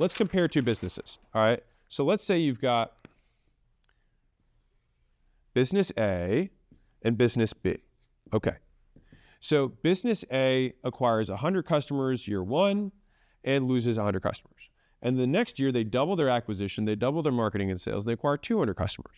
let's compare two businesses, all right? So let's say you've got business A and business B. Okay. So business A acquires 100 customers year one and loses 100 customers. And the next year, they double their acquisition, they double their marketing and sales, they acquire 200 customers.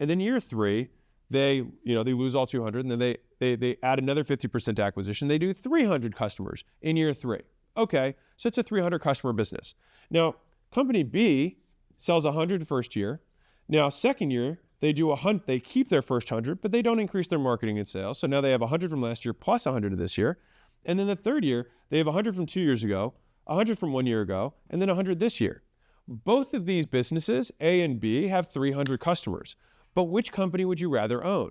And then year three, they lose all 200, and then they add another 50% acquisition. They do 300 customers in year three. Okay, so it's a 300 customer business. Now, company B sells 100 first year. Now, second year, they do 100. They keep their first 100, but they don't increase their marketing and sales. So now they have 100 from last year plus 100 of this year. And then the third year, they have 100 from 2 years ago, 100 from 1 year ago, and then 100 this year. Both of these businesses, A and B, have 300 customers. But which company would you rather own?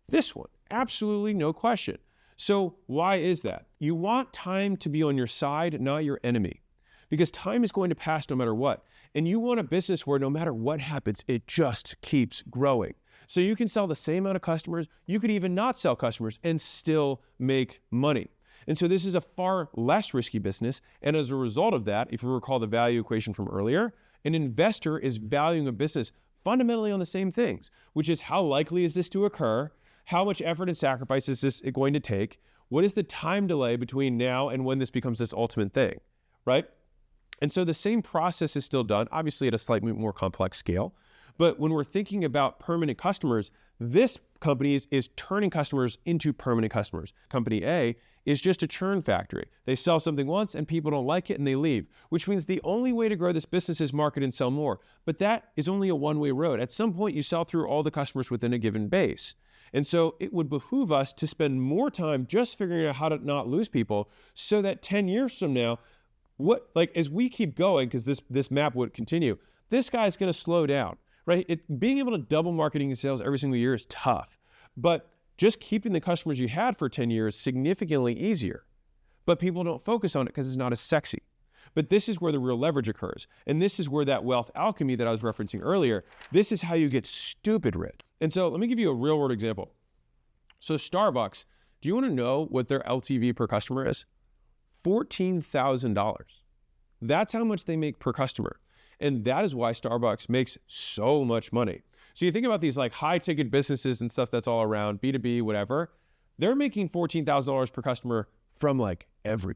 This one, absolutely no question. So why is that? You want time to be on your side, not your enemy, because time is going to pass no matter what. And you want a business where no matter what happens, it just keeps growing. So you can sell the same amount of customers, you could even not sell customers and still make money. And so this is a far less risky business. And as a result of that, if you recall the value equation from earlier, an investor is valuing a business fundamentally on the same things, which is how likely is this to occur? How much effort and sacrifice is this going to take? What is the time delay between now and when this becomes this ultimate thing, right? And so the same process is still done, obviously at a slightly more complex scale. But when we're thinking about permanent customers, this company is turning customers into permanent customers. Company A is just a churn factory. They sell something once and people don't like it and they leave, which means the only way to grow this business is market and sell more. But that is only a one-way road. At some point, you sell through all the customers within a given base. And so it would behoove us to spend more time just figuring out how to not lose people so that 10 years from now, as we keep going, because this map would continue, this guy's going to slow down, right? Being able to double marketing and sales every single year is tough, but just keeping the customers you had for 10 years is significantly easier. But people don't focus on it because it's not as sexy. But this is where the real leverage occurs. And this is where that wealth alchemy that I was referencing earlier, this is how you get stupid rich. And so let me give you a real world example. So Starbucks, do you want to know what their LTV per customer is? $14,000. That's how much they make per customer. And that is why Starbucks makes so much money. So you think about these like high ticket businesses and stuff that's all around, B2B, whatever, they're making $14,000 per customer from like everyone.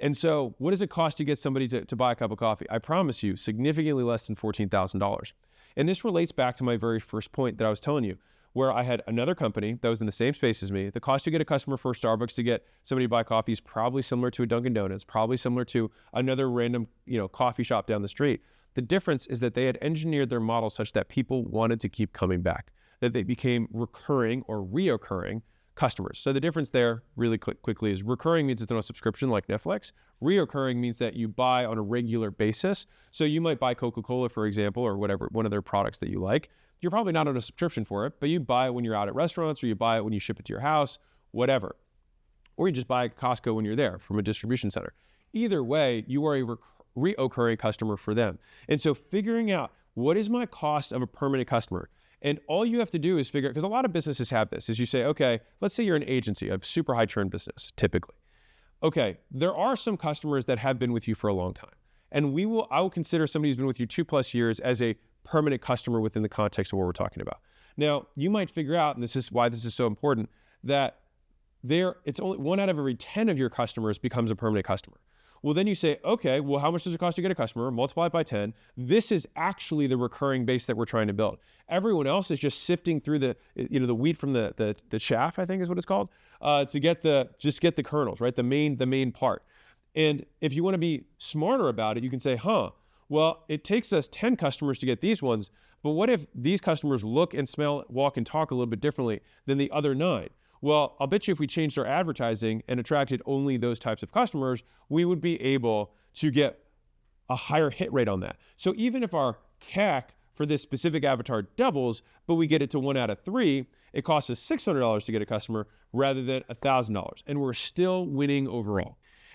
And so what does it cost to get somebody to buy a cup of coffee? I promise you, significantly less than $14,000. And this relates back to my very first point that I was telling you, where I had another company that was in the same space as me. The cost to get a customer for Starbucks to get somebody to buy coffee is probably similar to a Dunkin' Donuts, probably similar to another random, coffee shop down the street. The difference is that they had engineered their model such that people wanted to keep coming back, that they became recurring or reoccurring customers. So the difference there really quickly is recurring means it's not a subscription like Netflix. Reoccurring means that you buy on a regular basis. So you might buy Coca-Cola, for example, or whatever, one of their products that you like. You're probably not on a subscription for it, but you buy it when you're out at restaurants, or you buy it when you ship it to your house, whatever. Or you just buy at Costco when you're there from a distribution center. Either way, you are a reoccurring customer for them. And so figuring out what is my cost of a permanent customer, and all you have to do is figure, because a lot of businesses have this, is you say, okay, let's say you're an agency, a super high churn business, typically. Okay, there are some customers that have been with you for a long time. And I will consider somebody who's been with you 2+ years as a permanent customer within the context of what we're talking about. Now, you might figure out, and this is why this is so important, that it's only 1 out of every 10 of your customers becomes a permanent customer. Well, then you say, okay, well, how much does it cost to get a customer? Multiply it by 10. This is actually the recurring base that we're trying to build. Everyone else is just sifting through the wheat from the chaff, I think is what it's called, to get the kernels, right? The main part. And if you want to be smarter about it, you can say, well, it takes us 10 customers to get these ones, but what if these customers look and smell, walk and talk a little bit differently than the other 9? Well, I'll bet you if we changed our advertising and attracted only those types of customers, we would be able to get a higher hit rate on that. So even if our CAC for this specific avatar doubles, but we get it to 1 out of 3, it costs us $600 to get a customer rather than $1,000. And we're still winning overall.